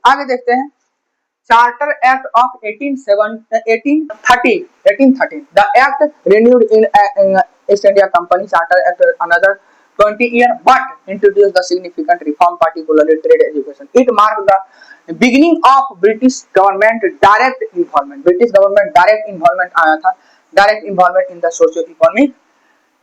आगे देखते हैं charter act of 1813 the act renewed in east India company charter act another 20 year but introduced the significant reform particularly trade education. It marked the beginning of British government direct involvement आया था, direct involvement in the socio-economic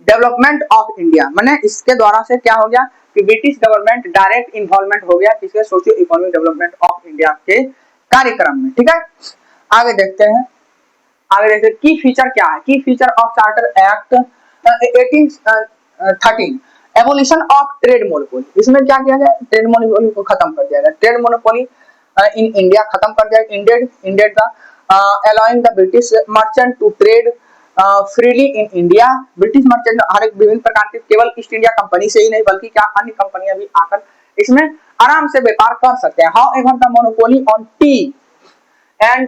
development of India. मैंने इसके द्वारा से क्या हो गया कि ब्रिटिश गवर्नमेंट डायरेक्ट इन्वॉल्वमेंट हो गया किसके socio economic development of India के कार्यक्रम में। ठीक है, आगे देखते हैं की फीचर क्या है। की feature of charter act 1813 abolition of trade monopoly. इसमें क्या किया गया, ट्रेड मोनोपोली को खत्म कर दिया गया। ट्रेड मोनोपोली इन इंडिया खत्म कर दिया। Indeed the allowing the British merchant to trade freely in India. British merchant हर एक विभिन्न प्रकार के केवल ईस्ट इंडिया कंपनी से ही नहीं बल्कि क्या अन्य कंपनियां भी आकर इसमें आराम से व्यापार कर सकते हैं। However the monopoly on tea and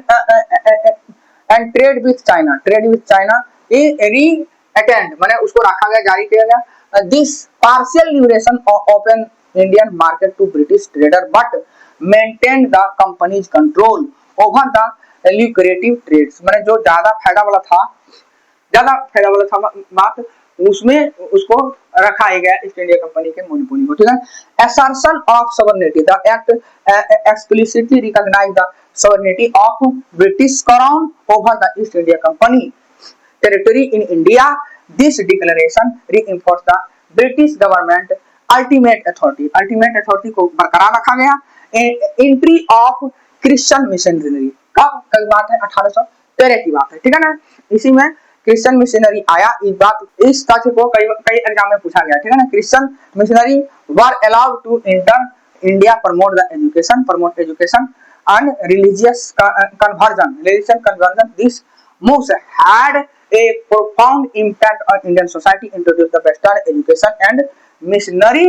trade with China retained माने उसको रखा गया, जारी किया गया। This partial liberation open Indian market to British trader but maintain the company's control over the lucrative trades. माने जो ज्यादा फायदा वाला था बात उसमें उसको रखा गया ईस्ट इंडिया कंपनी के मोनोपोली को। ठीक है, assertion of sovereignty the act explicitly recognise the sovereignty of British crown over the East India company territory in India. This declaration reinforce the British government ultimate authority को बरकरार रखा गया। Entry of Christian missionary का बात है 1813 की बात है। ठीक है ना, इसी में क्रिश्चियन मिशनरी आया। इस तथ्य को कई एग्जाम में पूछा गया। ठीक है ना, Christian missionary were allowed to enter India, promote education and religious conversion. This moves had a profound impact on Indian society, introduced the Western education and missionary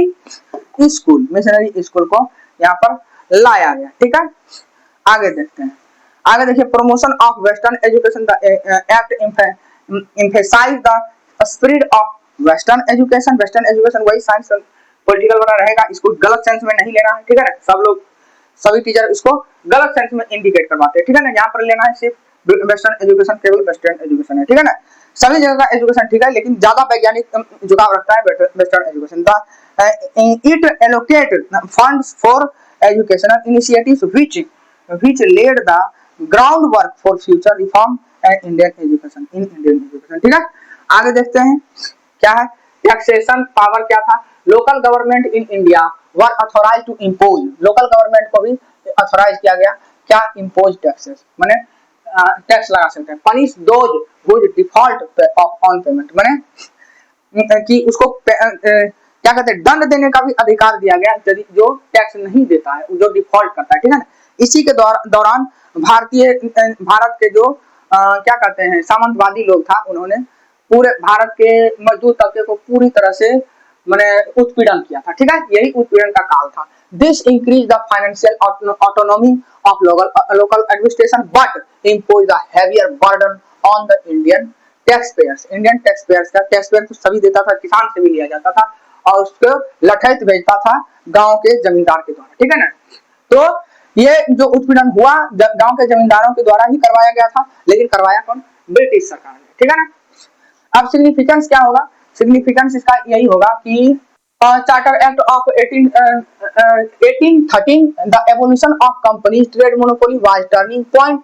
school को यहाँ पर लाया गया। ठीक है, आगे देखते हैं। आगे देखिए promotion of western education the act emphasize the spirit of western education वही साइंस पॉलिटिकल वाला रहेगा, इसको गलत सेंस में नहीं लेना है। ठीक है ना, सभी टीचर इसको गलत सेंस में इंडिकेट करवाते हैं। ठीक है ना, यहाँ पर लेना है सिर्फ वेस्टर्न एजुकेशन, केवल वेस्टर्न एजुकेशन है। ठीक है ना, सभी जगह का एजुकेशन ठीक है लेकिन ज्यादा वैज्ञानिक झुकाव रखता है western education. It allocate funds for educational initiatives which laid the groundwork for future reform and Indian education। ठीक है, आगे देखते हैं क्या है। टैक्सेशन पावर क्या था। Local government in India were authorise to impose. Local government को भी अथोराइज किया गया क्या, इम्पोज टैक्सेस माने टैक्स लगा सकते हैं। Punish those whose default on payment माने कि उसको क्या कहते हैं दंड देने का भी अधिकार दिया गया यदि जो टैक्स नहीं देता है, जो डिफॉल्ट करता है। ठीक है ना, इसी के दौरान भारत के जो क्या कहते हैं सामंतवादी लोग था, उन्होंने पूरे भारत के मजदूर तबके को पूरी तरह से मैंने उत्पीड़न किया था। ठीक है, यही उत्पीड़न का काल था। This increase the financial autonomy of local administration but impose the heavier burden on the Indian tax payers का टैक्स पेयर तो सभी देता था, किसान से भी लिया जाता था और उसको लठैत भेजता था गांव के जमींदार के द्वारा। ठीक है ना, तो ये जो उत्पीड़न हुआ गांव के जमींदारों के द्वारा ही करवाया गया था, लेकिन करवाया कौन, ब्रिटिश सरकार ने। ठीक है ना, अब सिग्निफिकेंस क्या होगा, सिग्निफिकेंस इसका यही होगा कि charter act of 1813 the evolution of companies trade monopoly was turning point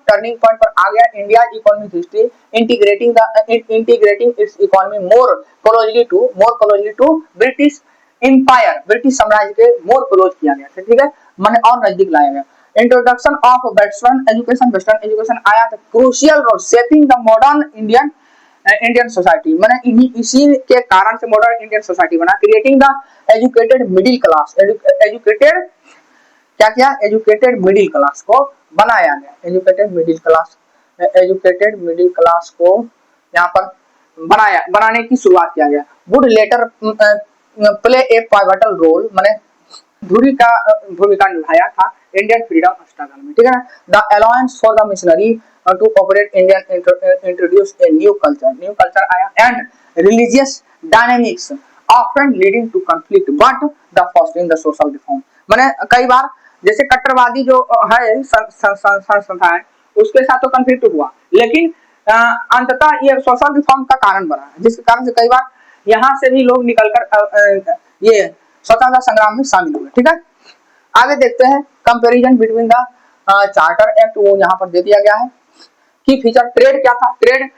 पर आ गया। India economic history integrating its economy more closely to British empire, British साम्राज्य के मोर क्लोज किया गया। ठीक है, माने और नजदीक लाया गया। इंट्रोडक्शन ऑफ वेस्टर्न एजुकेशन आया था, crucial role shaping the modern Indian society. मैंने इसी के कारण से मॉडर्न इंडियन सोसाइटी बना। Creating the educated middle class, educated middle class को बनाया गया। एजुकेटेड मिडिल क्लास को यहाँ पर बनाने की शुरुआत किया गया। Wood letter play a pivotal role, मैंने भूमिका निभाया था इंडियन फ्रीडम स्ट्रगल में। ठीक है ना, the allowance for the missionary to operate Indian introduce a new culture आया and religious dynamics often leading to conflict but the fostering the social reform. मैंने कई बार जैसे कट्टरवादी जो है संस्था है उसके साथ तो कन्फ्लिक्ट हुआ, लेकिन अंततः ये सोशल रिफॉर्म का कारण बना, जिसके कारण से कई बार यहाँ से भी लोग निकलकर ये स्वतंत्रता संग्राम में शामिल हुए। ठीक है, आगे देखते हैं comparison between the charter act, वो यहाँ पर दे दिया गया है। की फीचर, ट्रेड क्या था, ट्रेड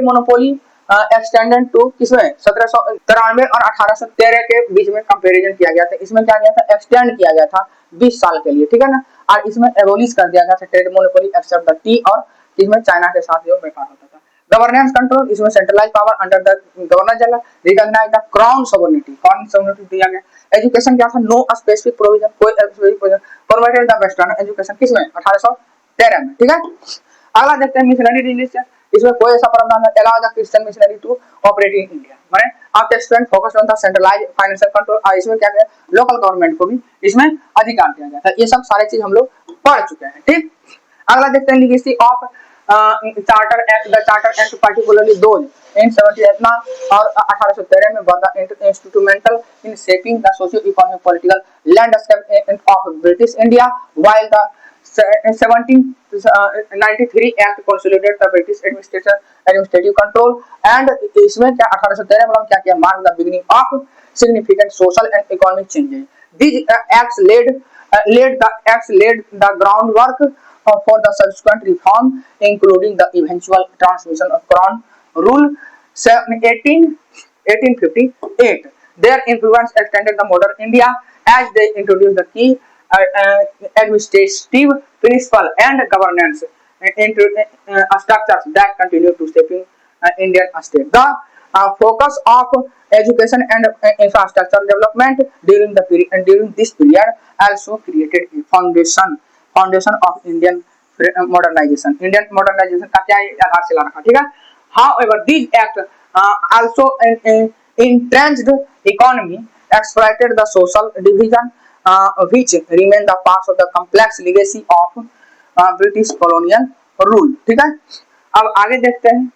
मोनोपोली एक्सटेंडेड टू किसमें 1793 और 1813 के बीच में कंपैरिजन किया गया था। इसमें क्या गया था, एक्सटेंड किया गया था 20 साल के लिए, ठीक है ना, और इसमें एबोलिश कर दिया गया था trade monopoly except the tea, और इसमें चाइना के साथ जो व्यापार होता था। गवर्नेंस कंट्रोल, इसमें centralize power under the governor general, recognize the crown sovereignty, कौन सोवरेनिटी दिया गया। एजुकेशन क्या था, नो स्पेसिफिक प्रोविजन, कोई specific provision, provided the western education किसमें 1813 में। ठीक है, अगला देखते हैं मिशनरी रिलीजन, इसमें कोई ऐसा प्रावधान नहीं, allow the Christian missionary to operate in India, माने आप student focus on the centralize financial control, और इसमें क्या है, लोकल गवर्नमेंट को भी इसमें अधिकार दिया गया था। ये सब सारे चीज हम लोग पढ़ चुके हैं। ठीक, अगला देखते हैं legacy of charter act, the charter act particularly those in 1789 और 1813 में were the instrumental in shaping the socio economic political landscape of British India, while the 1793 act consolidate the British administrative control, and इसमें क्या 1813 में क्या किया, mark the beginning of significant social and economic changes. These acts laid the groundwork for the subsequent reform, including the eventual transmission of Crown Rule 1858. Their influence extended the modern India as they introduced the key administrative principle and governance into structures that continue to shaping Indian state. The focus of education and infrastructure development during this period also created a foundation of Indian modernization. Indian modernization का क्या आधारशिला रखा, ठीक है। However, these acts also entrenched economy, exploited the social division, which remain the parts of the complex legacy of British colonial rule। ठीक है, अब आगे देखते हैं